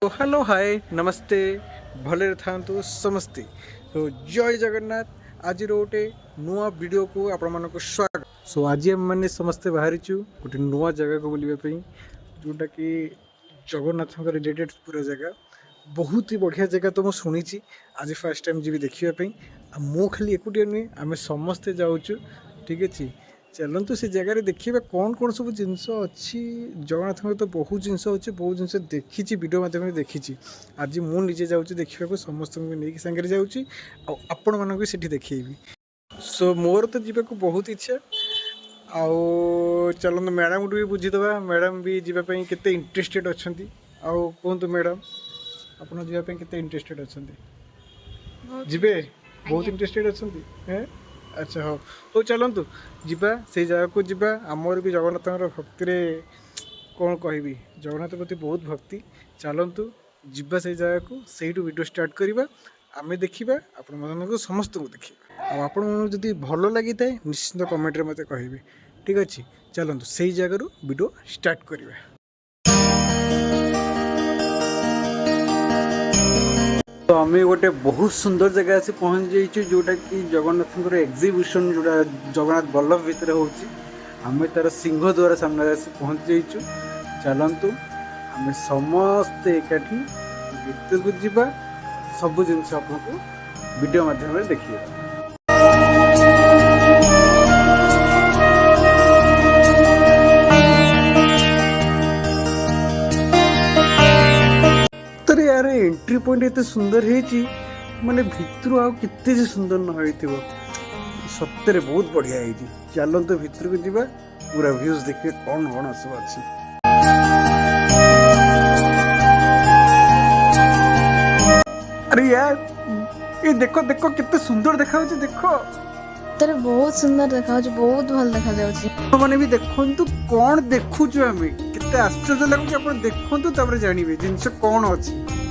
तो hello hi नमस्ते भले था समस्ते तो जय जगन्नाथ आज गोटे नुआ वीडियो को आपण मान स्वागत। सो आज आम मैंने समस्ते बाहरी गोटे नुआ जगह को बुलापी जोटा कि जगन्नाथ रिलेटेड पूरा जगह बहुत ही बढ़िया जगह तो मुझे शुणी आज फास्ट टाइम जी देखापी मु खाली एकुटिया नुहे आम समस्ते जाऊँ ठीक अच्छे चलतु से जगह देखिए कौन कौन सब जिनस अच्छी जगन्नाथ तो बहुत जिनस अच्छे बहुत जिनस देखी वीडियो मध्यम देखी आज मुझे जाऊँ देखा समस्त नहीं सागर जाऊँ आपण मानी देखी सो मोर तो जीवा बहुत इच्छा आउ चलते मैडम भी बुझीदे मैडम भी जीवाई के इंटरेस्टेड अच्छा कहतु मैडम आप के इंटरेस्टेड अच्छा जीवे बहुत इंटरेस्टेड अच्छा अच्छा हाँ तो चलतु जीवा से जगह को जीवा आमर भी जगन्नाथ भक्ति कौन कह जगन्नाथ प्रति बहुत भक्ति चलतु जीवा से जगह को सहीठू वीडियो स्टार्ट करवा आम देखा आपण समस्त को देखा आपड़ी भल लगी था निश्चिंत कमेंट मत कहे ठीक अच्छे चलतु से जगह वीडियो स्टार्ट करवा। तो आम गोटे बहुत सुंदर जगह आसी पहुँच जाइए जोटा कि जगन्नाथ एग्जिबिशन जोटा जगन्नाथ बल्लभ भितर होम तार सिंह द्वार सामने आसी पहुँच जाइए चलतु आम समस्ते एकाठी भितर को जीवा सब जिनस आपको वीडियो माध्यम देखिए। तर यार एंट्री पॉइंट एत सुंदर है माने भितर आउ केते सुंदर न हो सत्य बहुत बढ़िया है चलते भितर को जीवा पूरा व्यूज देखिए कौन कौन सब अच्छी। अरे यार ये देखो देखो कितने सुंदर देखा देखो तेरे बहुत सुंदर देखा बहुत भल देखा मैंने भी देखु कौन देखु आम केते आश्चर्य लगुच आप देखु जानवे जिनस कौन अच्छी।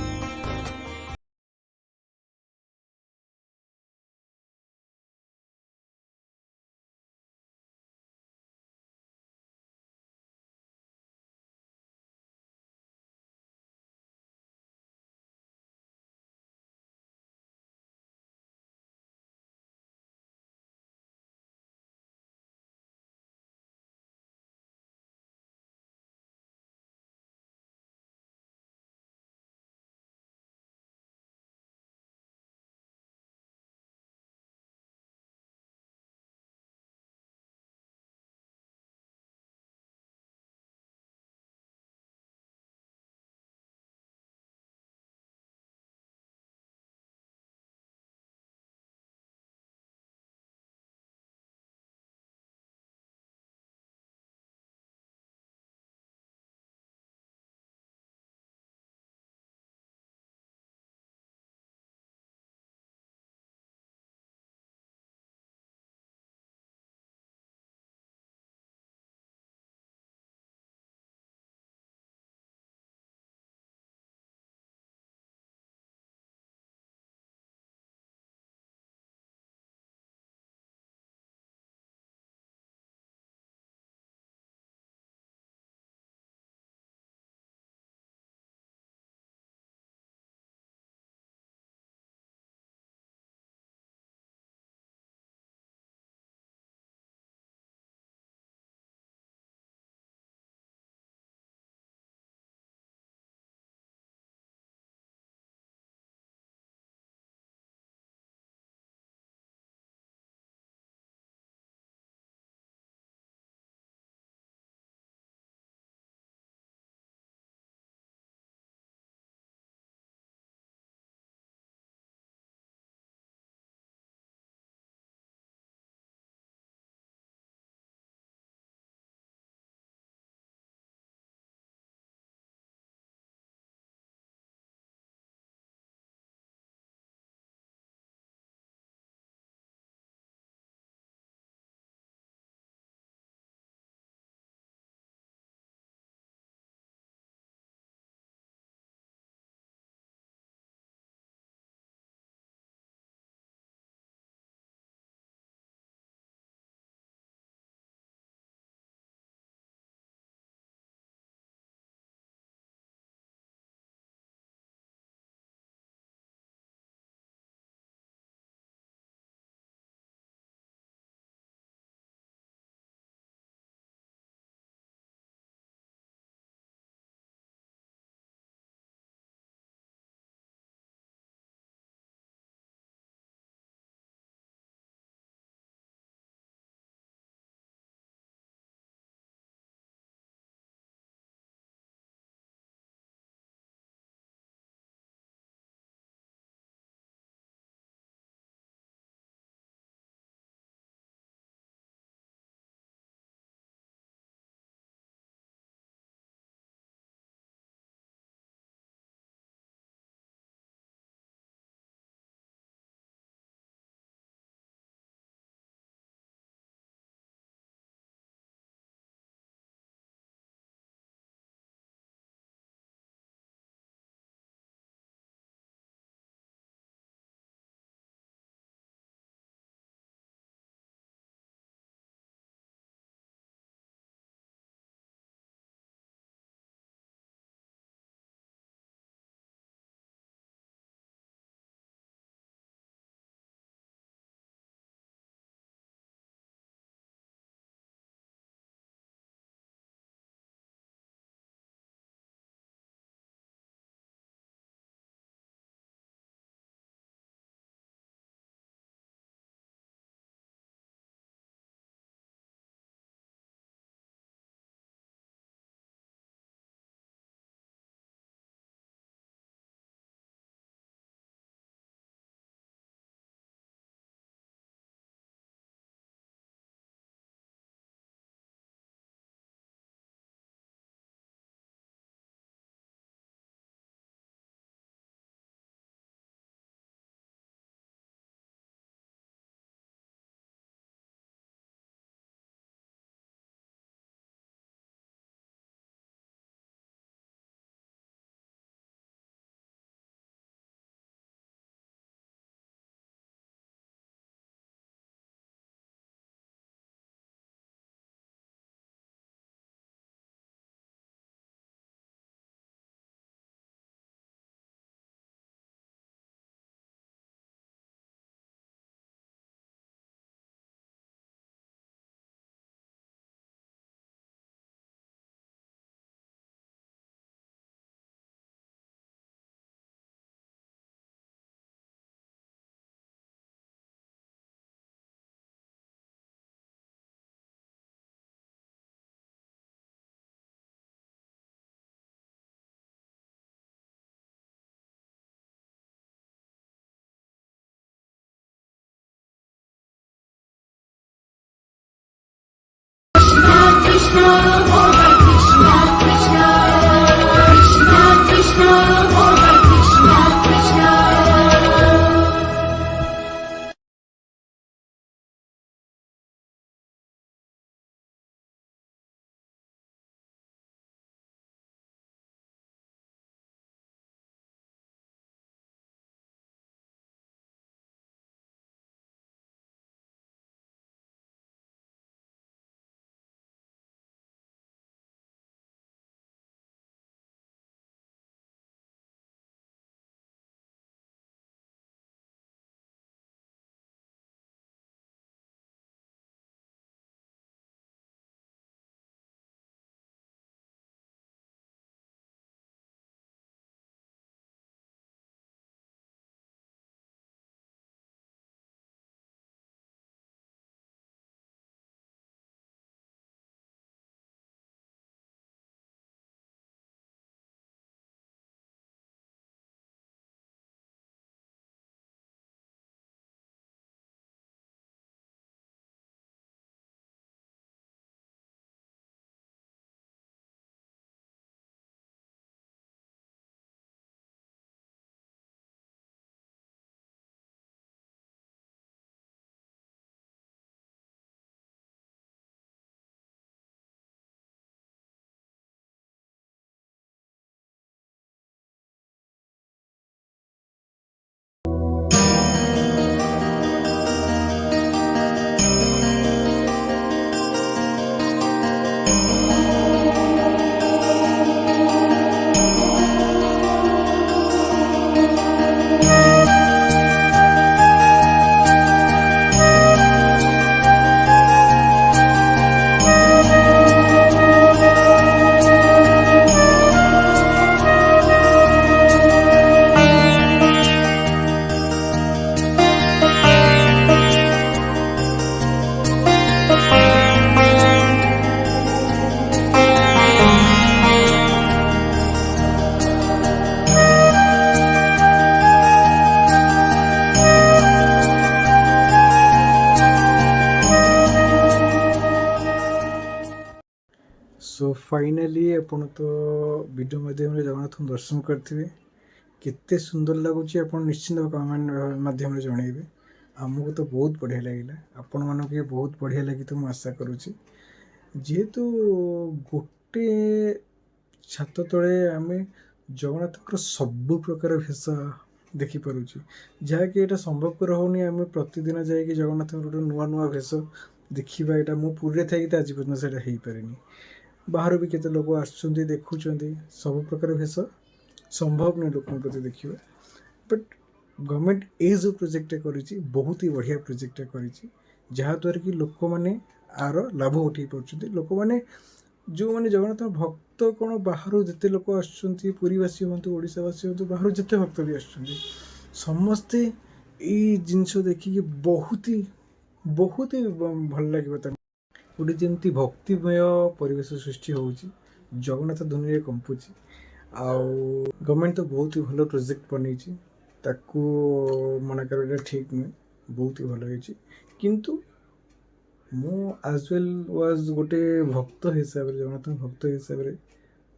सो फाइनाली आपण तो वीडियो माध्यम जगन्नाथ दर्शन करथिबे केते सुंदर लगुच आप निश्चिंत कमेंट माध्यम जनइबे आमको तो बहुत बढ़िया लगिला आपण मानक भी बहुत बढ़िया लगी तो मुझे आशा करुच्ची जेहेतु गोटे छात तले आम जगन्नाथ सबु प्रकार भेष देखिपुचे जहाँकि यहाँ संभवपर होनी आम प्रतिदिन जाकि जगन्नाथ गोटे नुआ नुआ भेष देखा यहाँ मु पुरी थी आज पर्यटन से हो पारे बाहर भी केते लोग आसुँच देखुं सब प्रकार भेष संभव नहीं लोक प्रति देखा बट गवर्नमेंट ये जो प्रोजेक्ट कर बहुत ही बढ़िया प्रोजेक्ट कर जहाँद्वारा कि लोक मैंने आर लाभ उठे पार्टी लोक मैंने जो मैंने जगन्नाथ भक्त कौन बाहर जिते लोक आसुरीवासी हूँ ओडावासी हूँ बाहर जिते भक्त भी आसते ये जिनस देखिए बहुत ही भल लगे गोटे जमी भक्तिमय परिवेश सृष्टि हो जगन्नाथ दुनिया कंपुची आउ गवर्नमेंट तो बहुत ही भल प्रोजेक्ट बन ताकू मना कर ठीक नुहे बहुत ही भल होती किंतु मु एज वेल वाज गोटे भक्त हिसाब से जगन्नाथ भक्त हिसाब से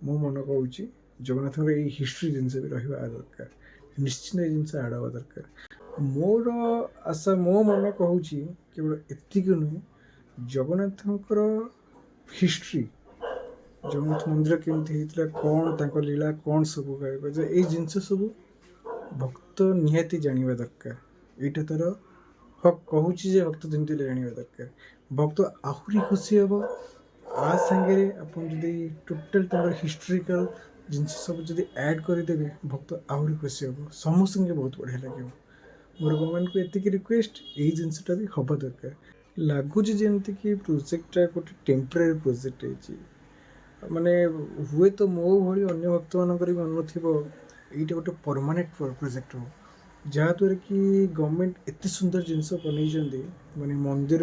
मो मन कहूँ जगन्नाथ हिस्ट्री जिनस भी रहा दरकार निश्चित जिनस आड़ हवा दरकार मोर आशा मो मन कहूँ केवल एतिक नुहे जगन्नाथ हिस्ट्री जगन्नाथ मंदिर केमती होता कौन तांको लीला कौन सब ये जिनस सब भक्त निहाती जानिबा दरकार एटा तार हक कहूँ भक्त जमी जानिबा दरकार भक्त आहुरी खुशी हम आ सांगे आपन जदि टोटल तंगर हिस्ट्रिकल जिनस सब जदि ऐड करदेवे भक्त आहुरी खुशी हम समस्त बहुत बढ़िया लगे मोर गवर्नमेंट को एतिक रिक्वेस्ट यही जिनसटा भी हवा दरकार लगुच जमती कि प्रोजेक्टा गोटे टेम्परारी प्रोजेक्ट है माने हुए तो मो भली अन्य भक्त मानक मन थी ये गोटे परमानेंट प्रोजेक्ट हो जहाँद्वारा कि गवर्नमेंट एत सुंदर जिनस बनई माने मंदिर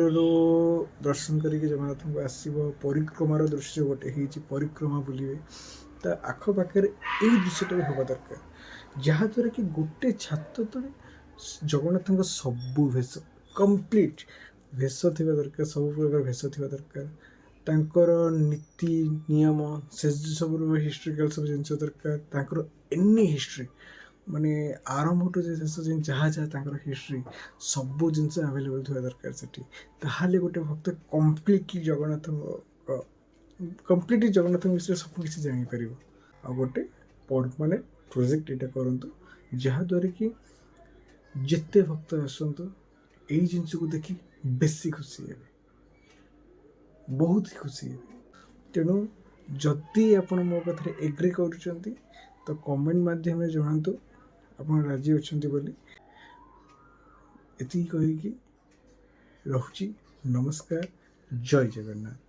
दर्शन करके जगन्नाथ को आसव परिक्रमार दृश्य गोटे हो परिक्रमा बुलिए ता आखपाखे यही दृश्यटा भी हवा दरकार जहाँद्वारा कि गोटे छात तले जगन्नाथ सबू भेष कंप्लीट भेष थी दरकार सब प्रकार भेष थी दरकार ତାଙ୍କର ନୀତି ନିୟମ ସେ ସବୁର ହିଷ୍ଟ୍ରିକାଲ ସବୁ ଜିନିଷ ଦରକାର, ତାଙ୍କର ଏନି ହିଷ୍ଟ୍ରି ମାନେ ଆରମ୍ଭଠୁ ଯେ ଶେଷ ଯାଏଁ ଯାହା ଯାହା ତାଙ୍କର ହିଷ୍ଟ୍ରି ସବୁ ଜିନିଷ ଆଭେଲେବଲ୍ ଥିବା ଦରକାର ସେଠି। ତାହେଲେ ଗୋଟେ ଭକ୍ତ କମ୍ପ୍ଲିଟଲି ଜଗନ୍ନାଥଙ୍କ ବିଷୟରେ ସବୁ କିଛି ଜାଣିପାରିବ। ଆଉ ଗୋଟେ ପରମାନେଣ୍ଟ ପ୍ରୋଜେକ୍ଟ ଏଇଟା କରନ୍ତୁ, ଯାହାଦ୍ୱାରା କି ଯେତେ ଭକ୍ତ ଆସନ୍ତୁ ଏଇ ଜିନିଷକୁ ଦେଖି ବେଶୀ ଖୁସି ହେବେ, ବହୁତ ଖୁସି ହେବେ। ତେଣୁ ଯଦି ଆପଣ ମୋ କଥାରେ ଏଗ୍ରି କରୁଛନ୍ତି ତ କମେଣ୍ଟ ମାଧ୍ୟମରେ ଜଣାନ୍ତୁ ଆପଣ ରାଜି ଅଛନ୍ତି ବୋଲି। ଏତିକି କହିକି ରହୁଛି। ନମସ୍କାର, ଜୟ ଜଗନ୍ନାଥ।